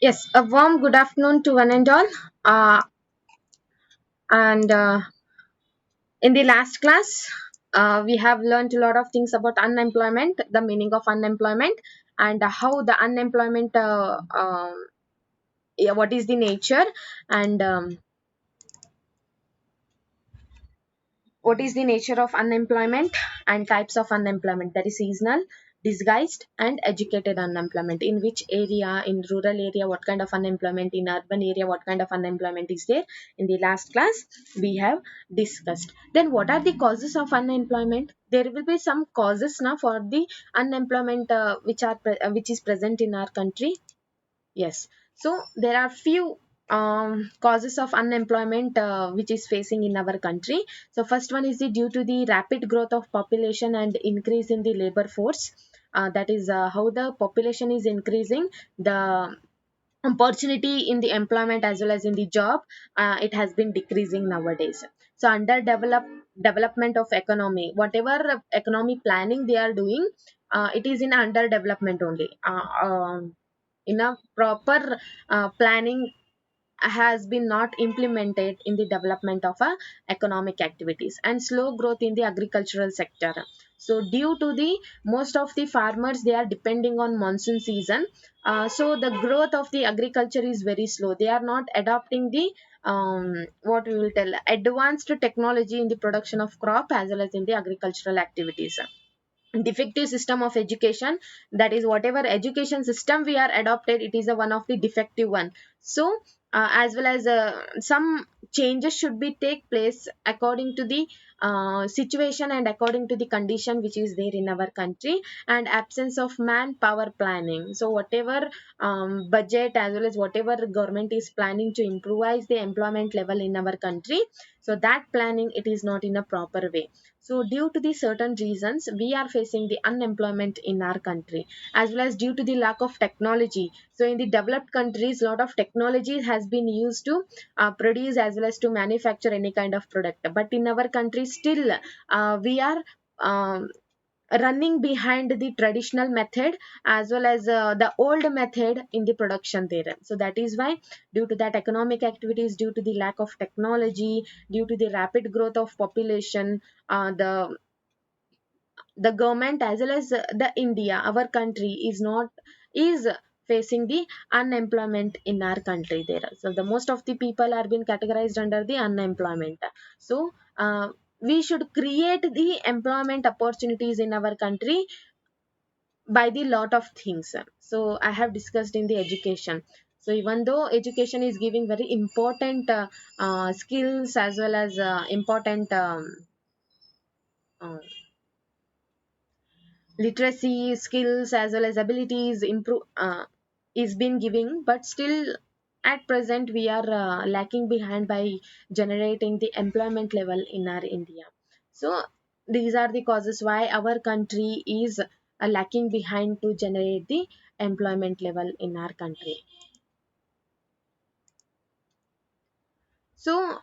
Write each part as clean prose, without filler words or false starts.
Yes, a warm good afternoon to one and all. And In the last class, we have learned a lot of things about unemployment, the meaning of unemployment, and how the unemployment, yeah, what is the nature, and what is the nature of unemployment and types of unemployment, that is seasonal, disguised and educated unemployment. In which area, in rural area what kind of unemployment, in urban area what kind of unemployment is there. In the last class we have discussed. Then what are the causes of unemployment? There will be some causes now for the unemployment, which is present in our country. Yes. So there are few causes of unemployment which is facing in our country. So first one is the due to the rapid growth of population and increase in the labor force. That is how the population is increasing, the opportunity in the employment as well as in the job, it has been decreasing nowadays. So development of economy, whatever economy planning they are doing, it is in under development only. In a proper planning has been not implemented in the development of economic activities, and slow growth in the agricultural sector. So due to the most of the farmers, they are depending on monsoon season. So the growth of the agriculture is very slow. They are not adopting the what we will tell advanced technology in the production of crop as well as in the agricultural activities. Defective system of education, that is whatever education system we are adopted, it is a one of the defective one. So as well as some changes should be take place according to the situation and according to the condition which is there in our country, and absence of manpower planning. So whatever budget as well as whatever government is planning to improvise the employment level in our country, so that planning it is not in a proper way. So due to the certain reasons, we are facing the unemployment in our country, as well as due to the lack of technology. So in the developed countries, a lot of technology has been used to produce as well as to manufacture any kind of product. But in our country, still we are um, running behind the traditional method as well as the old method in the production there. So that is why, due to that economic activities, due to the lack of technology, due to the rapid growth of population, the government as well as the India, our country is not is facing the unemployment in our country there. So the most of the people are being categorized under the unemployment. So we should create the employment opportunities in our country by the lot of things. So I have discussed in the education. So even though education is giving very important skills as well as important uh, literacy skills as well as abilities improve, is been giving, but still at present we are lacking behind by generating the employment level in our India. So these are the causes why our country is lacking behind to generate the employment level in our country. So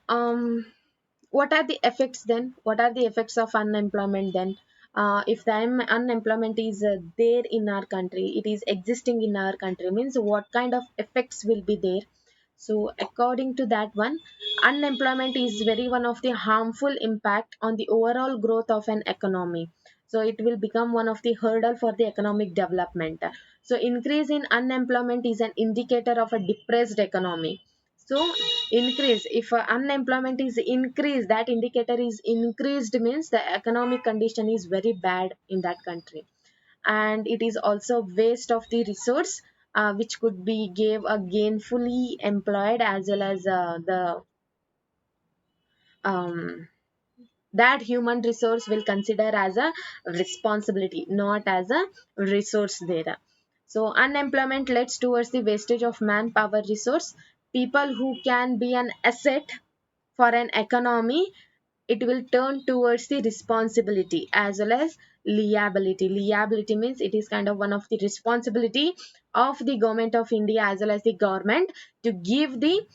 what are the effects then? What are the effects of unemployment then? If the unemployment is there in our country, it is existing in our country, means what kind of effects will be there? So according to that one, unemployment is very one of the harmful impact on the overall growth of an economy. So it will become one of the hurdle for the economic development. So increase in unemployment is an indicator of a depressed economy. So increase, if unemployment is increased, that indicator is increased means the economic condition is very bad in that country. And it is also waste of the resource, which could be gave a gainfully employed as well as the um, that human resource will consider as a responsibility, not as a resource there. So unemployment leads towards the wastage of manpower resource. People who can be an asset for an economy, it will turn towards the responsibility as well as liability. Liability means it is kind of one of the responsibility of the government of India as well as the government to give the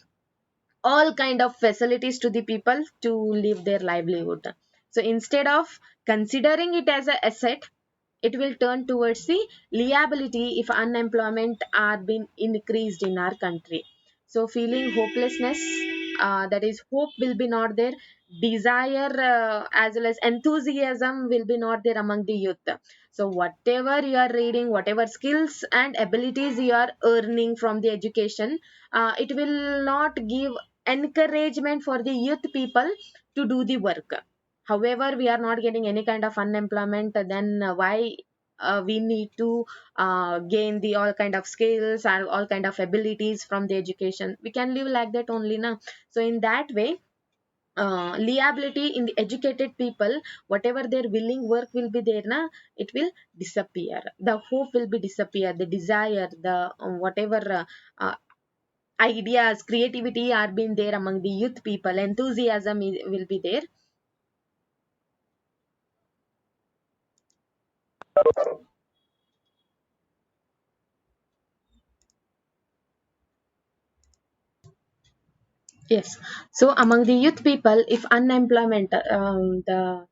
all kind of facilities to the people to live their livelihood. So instead of considering it as an asset, it will turn towards the liability if unemployment are being increased in our country. So feeling hopelessness, that is hope will be not there, desire as well as enthusiasm will be not there among the youth. So whatever you are reading, whatever skills and abilities you are earning from the education, it will not give encouragement for the youth people to do the work. However, we are not getting any kind of unemployment, then why we need to gain the all kind of skills and all kind of abilities from the education? We can live like that only now. So in that way, liability in the educated people, whatever their willing work will be there na, it will disappear, the hope will be disappear, the desire, the whatever ideas, creativity are being there among the youth people, enthusiasm will be there. Yes. So among the youth people, if unemployment, the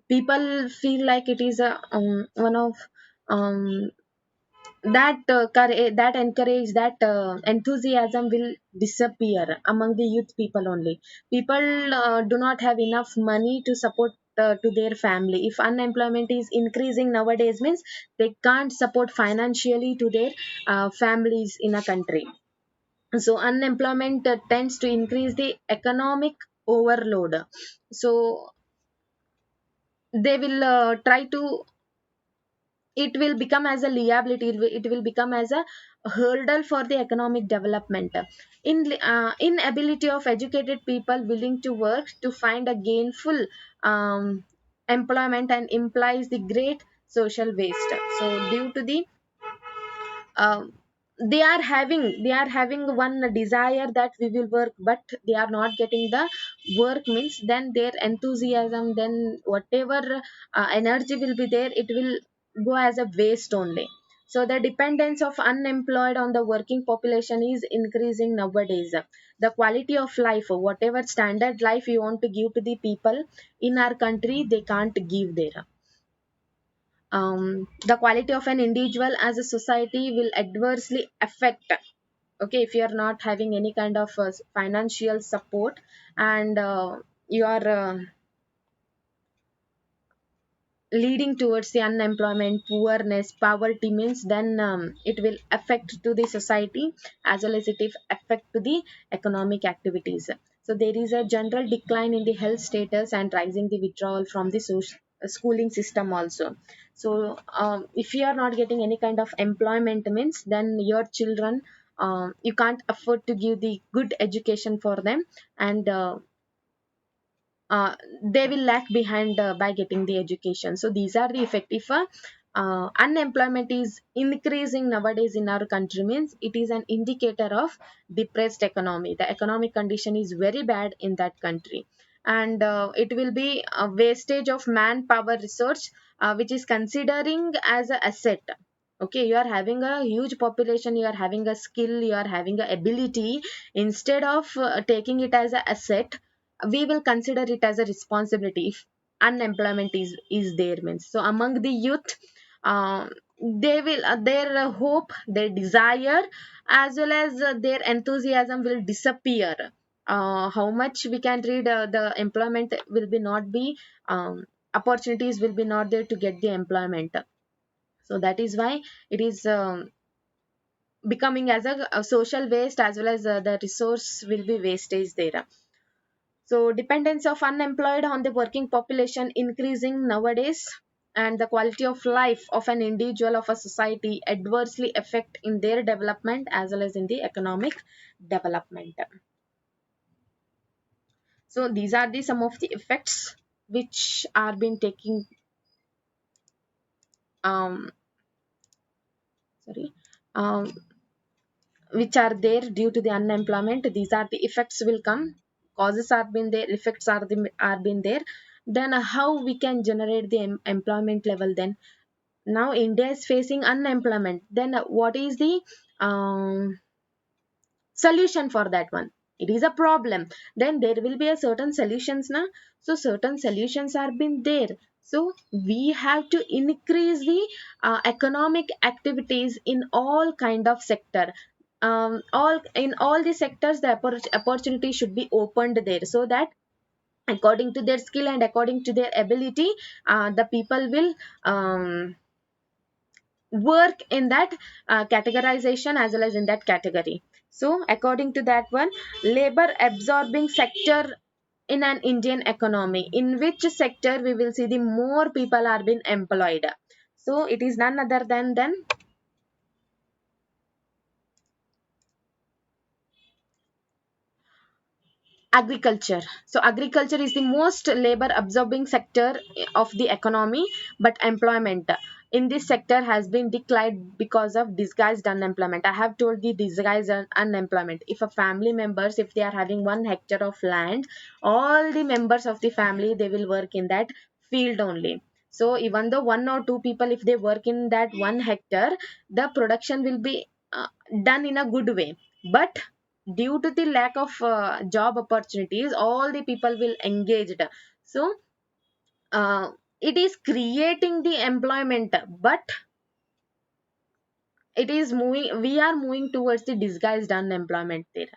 people feel like it is a one of um, that that encourage, that enthusiasm will disappear among the youth people only. People do not have enough money to support to their family. If unemployment is increasing nowadays means they can't support financially to their families in a country. So unemployment tends to increase the economic overload. So they will try to, it will become as a liability, it will become as a hurdle for the economic development. Inability of educated people willing to work to find a gainful employment and implies the great social waste. So due to the um, they are having one desire that we will work, but they are not getting the work means, then their enthusiasm, then whatever energy will be there, it will go as a waste only. So the dependence of unemployed on the working population is increasing nowadays. The quality of life, whatever standard life you want to give to the people in our country, they can't give there. The quality of an individual as a society will adversely affect. Okay, if you are not having any kind of financial support, and you are leading towards the unemployment, poorness, poverty means, then it will affect to the society as well as it will affect to the economic activities. So there is a general decline in the health status and rising the withdrawal from the schooling system also. So if you are not getting any kind of employment means, then your children, you can't afford to give the good education for them, and uh, they will lag behind by getting the education. So these are the effect. If unemployment is increasing nowadays in our country means, it is an indicator of depressed economy. The economic condition is very bad in that country, and it will be a wastage of manpower research, which is considering as a asset. Okay, you are having a huge population, you are having a skill, you are having a ability. Instead of taking it as a asset, we will consider it as a responsibility if unemployment is there means. So among the youth, uh, they will their hope, their desire, as well as their enthusiasm will disappear. How much we can read, the employment will be not be, opportunities will be not there to get the employment. So that is why it is becoming as a social waste, as well as the resource will be wastage there. So dependence of unemployed on the working population increasing nowadays, and the quality of life of an individual, of a society, adversely affect in their development as well as in the economic development. So these are the some of the effects which are been taking, um sorry, um which are there due to the unemployment. These are the effects will come, causes are been there, effects are been there. Then how we can generate the employment level? Then now India is facing unemployment, then what is the um, solution for that one? It is a problem, then there will be a certain solutions now. So certain solutions are been there. So we have to increase the economic activities in all kind of sector. All in all the sectors, the opportunity should be opened there, so that according to their skill and according to their ability, the people will work in that categorization as well as in that category. So according to that one, labor absorbing sector in an Indian economy, in which sector we will see the more people are being employed. So it is none other than agriculture. So agriculture is the most labor absorbing sector of the economy, but employment in this sector has been declined because of disguised unemployment. I have told the disguised unemployment. If a family members, if they are having 1 hectare of land, all the members of the family, they will work in that field only. So even though 1 or 2 people, if they work in that 1 hectare, the production will be done in a good way. But due to the lack of job opportunities, all the people will engaged. So uh, it is creating the employment, but it is moving, we are moving towards the disguised unemployment there.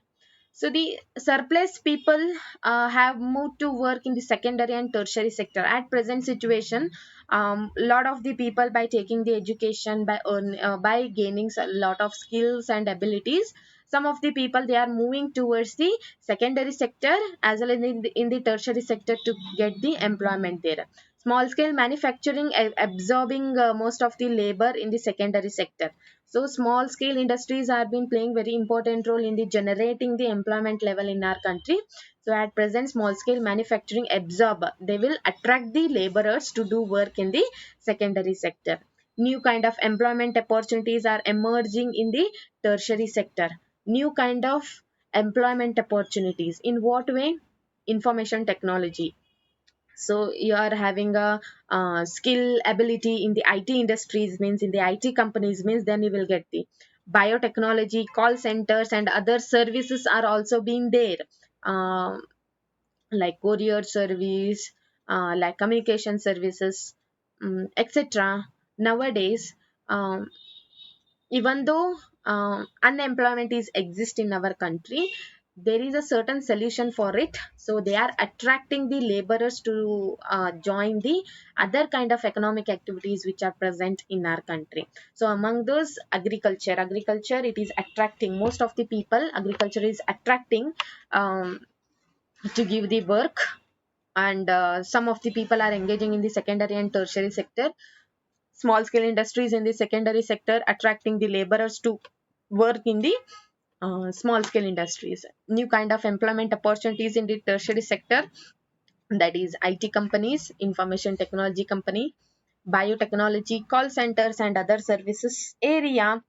So the surplus people have moved to work in the secondary and tertiary sector. At present situation, lot of the people, by taking the education, by gaining a lot of skills and abilities, some of the people, they are moving towards the secondary sector as well as in the tertiary sector to get the employment there. Small scale manufacturing absorbing most of the labor in the secondary sector. So small scale industries are been playing very important role in the generating the employment level in our country. So at present, small scale manufacturing absorb, they will attract the laborers to do work in the secondary sector. New kind of employment opportunities are emerging in the tertiary sector. New kind of employment opportunities. In what way? Information technology. So you are having a skill ability in the IT industries, means in the IT companies, means then you will get the biotechnology, call centers and other services are also being there. Um, like courier service, like communication services, etc. Nowadays, um, even though unemployment is exist in our country, there is a certain solution for it. So they are attracting the laborers to join the other kind of economic activities which are present in our country. So among those, agriculture, it is attracting most of the people. Agriculture is attracting to give the work, and some of the people are engaging in the secondary and tertiary sector. Small scale industries in the secondary sector attracting the laborers to work in the small scale industries. New kind of employment opportunities in the tertiary sector, that is IT companies, information technology company, biotechnology, call centers and other services area,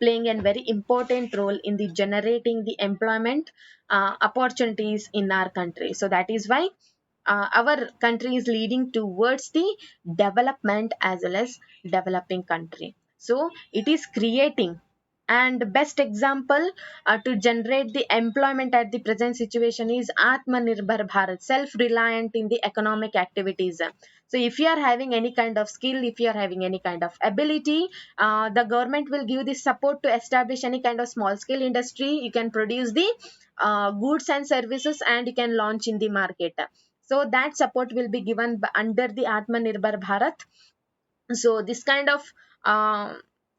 playing a very important role in the generating the employment opportunities in our country. So that is why our country is leading towards the development as well as developing country. So it is creating, and best example to generate the employment at the present situation is Atmanirbhar Bharat, self reliant in the economic activities. So if you are having any kind of skill, if you are having any kind of ability, the government will give the support to establish any kind of small scale industry. You can produce the goods and services and you can launch in the market. So that support will be given under the Atmanirbhar Bharat. So this kind of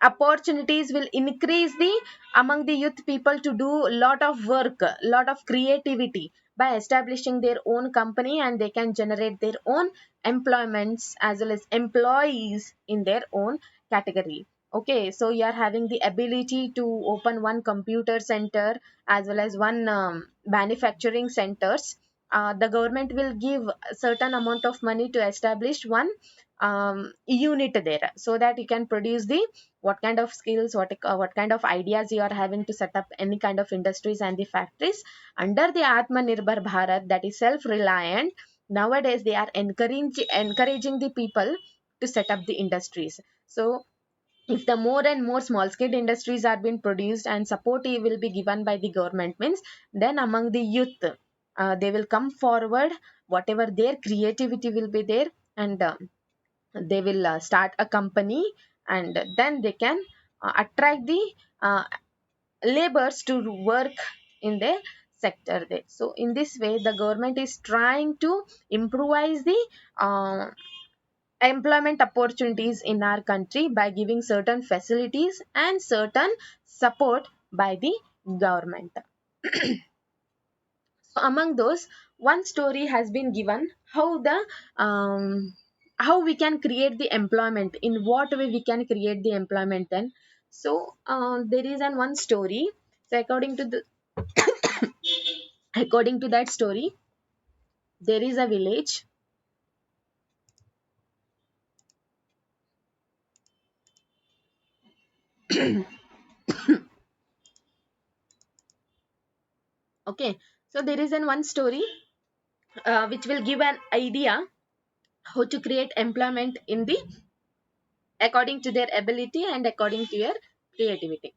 opportunities will increase the among the youth people to do lot of work, lot of creativity by establishing their own company, and they can generate their own employments as well as employees in their own category. Okay, so you are having the ability to open one computer center as well as one manufacturing centers. The government will give a certain amount of money to establish one unit there, so that you can produce the what kind of skills, what kind of ideas you are having to set up any kind of industries and the factories under the Atmanirbhar Bharat, that is self reliant. Nowadays they are encouraging the people to set up the industries. So if the more and more small scale industries are being produced and support will be given by the government, means then among the youth, they will come forward, whatever their creativity will be there, and they will start a company, and then they can attract the uh, laborers to work in their sector there. So in this way the government is trying to improvise the uh, employment opportunities in our country by giving certain facilities and certain support by the government. So among those, one story has been given how the how we can create the employment, in what way we can create the employment then. So there is an one story. So according to that story, there is a village. Okay, so there is an one story which will give an idea how to create employment in the according to their ability and according to your creativity.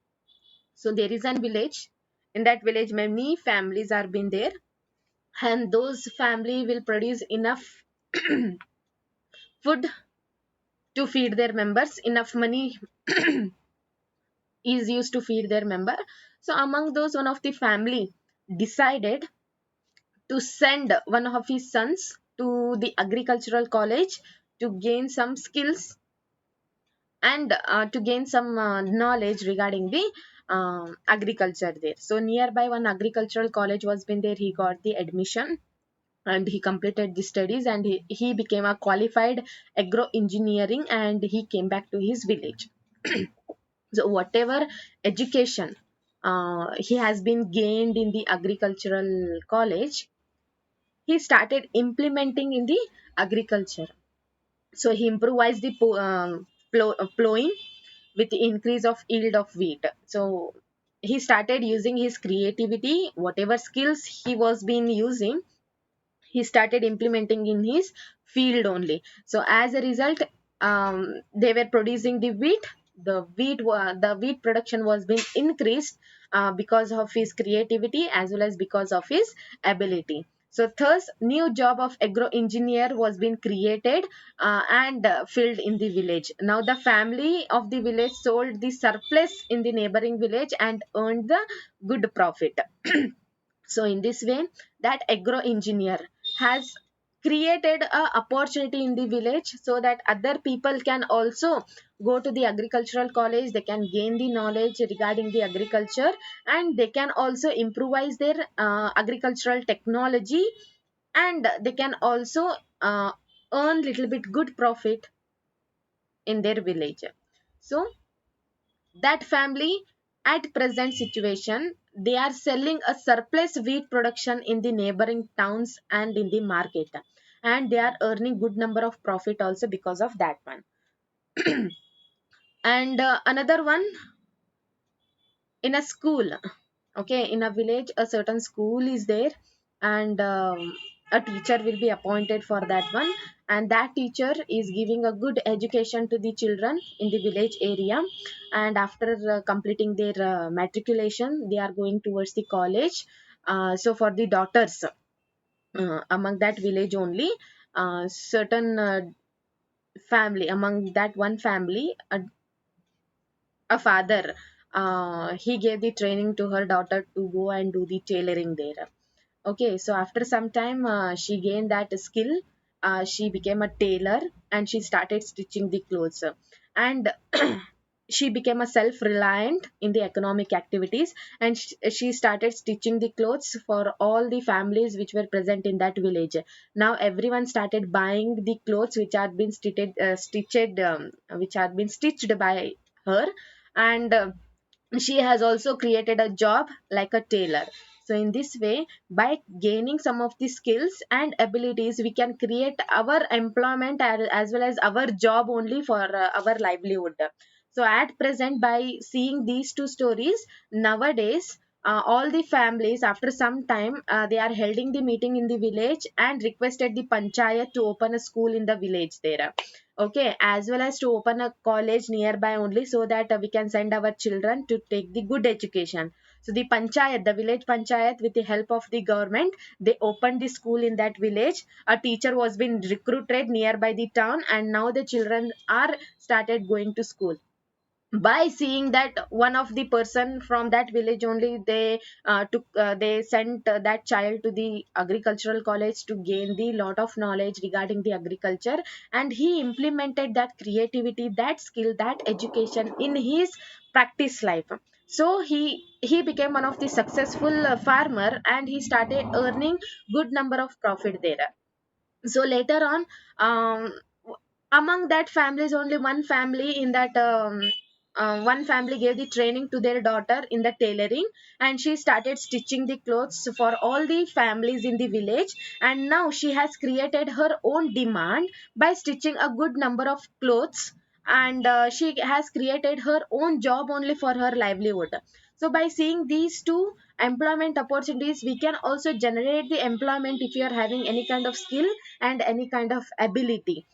So there is an village. In that village, many families are been there, and those family will produce enough food to feed their members. Enough money is used to feed their member. So among those, one of the family decided to send one of his sons to the agricultural college to gain some skills and to gain some knowledge regarding the agriculture there. So nearby one agricultural college was been there. He got the admission and he completed the studies, and he became a qualified agro engineering, and he came back to his village. So whatever education he has been gained in the agricultural college, he started implementing in the agriculture. So he improvised the plowing with the increase of yield of wheat. So he started using his creativity, whatever skills he was been using, he started implementing in his field only. So as a result, they were producing the wheat. The wheat production was being increased because of his creativity as well as because of his ability. So thus new job of agro engineer was being created and filled in the village. Now the family of the village sold the surplus in the neighboring village and earned the good profit. So in this way, that agro engineer has created a opportunity in the village, so that other people can also go to the agricultural college. They can gain the knowledge regarding the agriculture, and they can also improvise their agricultural technology, and they can also uh, earn little bit good profit in their village. So that family at present situation, they are selling a surplus wheat production in the neighboring towns and in the market, and they are earning good number of profit also because of that one. And another one, in a school. Okay, in a village a certain school is there, and a teacher will be appointed for that one, and that teacher is giving a good education to the children in the village area. And after completing their matriculation, they are going towards the college. So for the daughters, among that village only, certain family, among that one family, a father, he gave the training to her daughter to go and do the tailoring there. Okay, so after some time, she gained that skill. She became a tailor, and she started stitching the clothes. And she became a self-reliant in the economic activities, and she started stitching the clothes for all the families which were present in that village. Now everyone started buying the clothes which had been which had been stitched by her, and she has also created a job like a tailor. So in this way, by gaining some of the skills and abilities, we can create our employment as well as our job only for our livelihood. So at present, by seeing these two stories, nowadays all the families after some time, they are holding the meeting in the village and requested the panchayat to open a school in the village there. Okay, as well as to open a college nearby only, so that we can send our children to take the good education. So the panchayat, the village panchayat, with the help of the government, they opened the school in that village. A teacher was being recruited nearby the town, and now the children are started going to school. By seeing that one of the person from that village only, they sent that child to the agricultural college to gain the lot of knowledge regarding the agriculture, and he implemented that creativity, that skill, that education in his practice life. So he became one of the successful farmer, and he started earning good number of profit there. So later on, um, among that families, only one family in that one family gave the training to their daughter in the tailoring, and she started stitching the clothes for all the families in the village. And now she has created her own demand by stitching a good number of clothes, and she has created her own job only for her livelihood. So by seeing these two employment opportunities, we can also generate the employment if you are having any kind of skill and any kind of ability,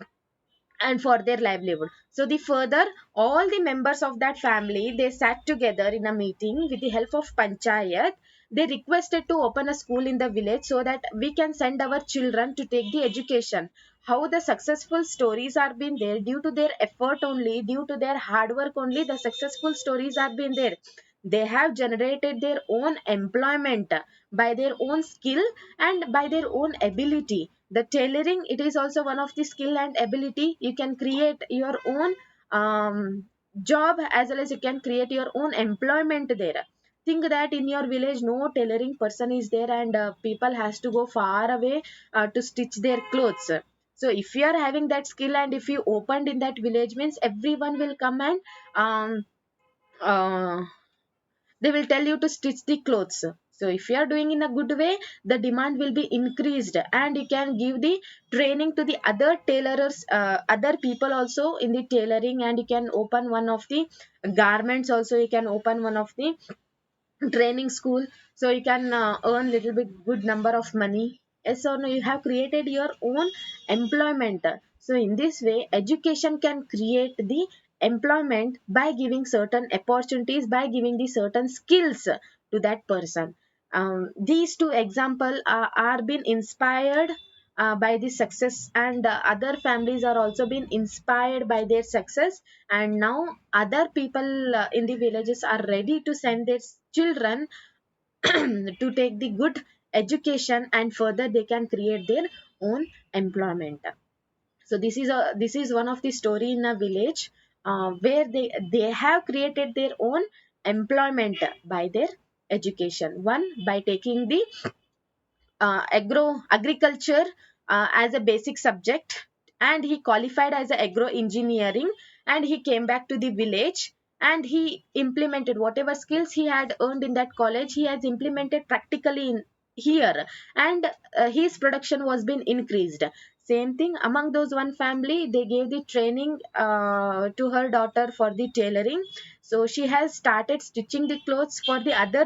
and for their livelihood. So the further, all the members of that family, they sat together in a meeting with the help of panchayat. They requested to open a school in the village so that we can send our children to take the education. How the successful stories are been there, due to their effort only, due to their hard work only, the successful stories are been there. They have generated their own employment by their own skill and by their own ability. The tailoring, it is also one of the skill and ability. You can create your own job, as well as you can create your own employment there. Think that in your village no tailoring person is there, and people has to go far away to stitch their clothes. So if you are having that skill, and if you opened in that village, means everyone will come and um, uh, they will tell you to stitch the clothes. So if you are doing in a good way, the demand will be increased, and you can give the training to the other tailors, other people also in the tailoring, and you can open one of the garments also, you can open one of the training school, so you can earn little bit good number of money. Yes or no, you have created your own employment. So in this way, education can create the employment by giving certain opportunities, by giving the certain skills to that person. These two example are being inspired by the success, and other families are also being inspired by their success. And now other people in the villages are ready to send their children to take the good education, and further they can create their own employment. So this is one of the story in a village, where they have created their own employment by their education. One, by taking the agriculture as a basic subject, and he qualified as a agro engineering, and he came back to the village, and he implemented whatever skills he had earned in that college, he has implemented practically in here, and his production was being increased. Same thing among those one family, they gave the training to her daughter for the tailoring. So she has started stitching the clothes for the other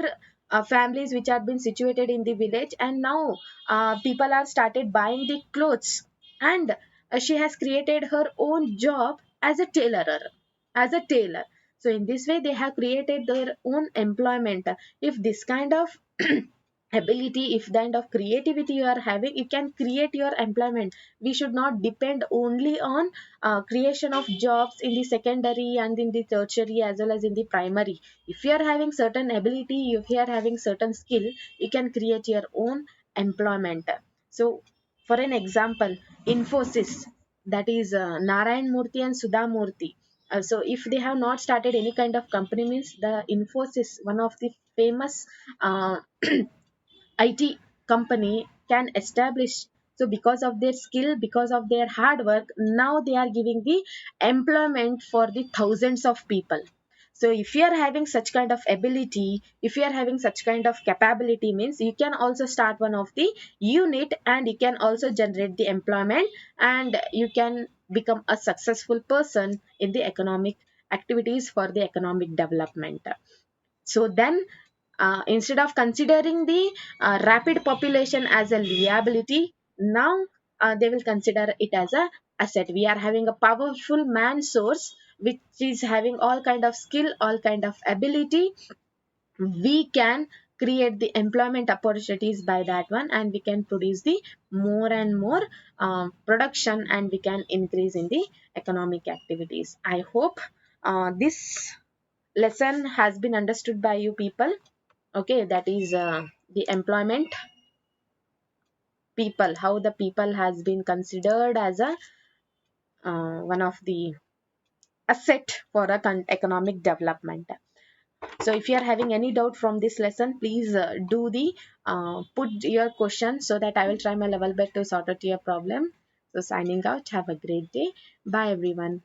families which have been situated in the village, and now people are started buying the clothes, and she has created her own job as a tailor. So in this way they have created their own employment. If this kind of ability, if kind of creativity you are having, you can create your employment. We should not depend only on creation of jobs in the secondary and in the tertiary as well as in the primary. If you are having certain ability, if you are having certain skill, you can create your own employment. So for an example, Infosys, that is Narayan Murthy and Sudha Murthy. So if they have not started any kind of company, means the Infosys, one of the famous uh, IT company, can establish. So because of their skill, because of their hard work, now they are giving the employment for the thousands of people. So if you are having such kind of ability, if you are having such kind of capability, means you can also start one of the unit, and you can also generate the employment, and you can become a successful person in the economic activities for the economic development. So then, instead of considering the rapid population as a liability, now they will consider it as a asset. We are having a powerful man source which is having all kind of skill, all kind of ability. We can create the employment opportunities by that one, and we can produce the more and more production, and we can increase in the economic activities. I hope this lesson has been understood by you people. Okay, that is the employment people, how the people has been considered as a one of the asset for a economic development. So if you are having any doubt from this lesson, please do the put your question so that I will try my level best to sort out your problem. So signing out, have a great day. Bye everyone.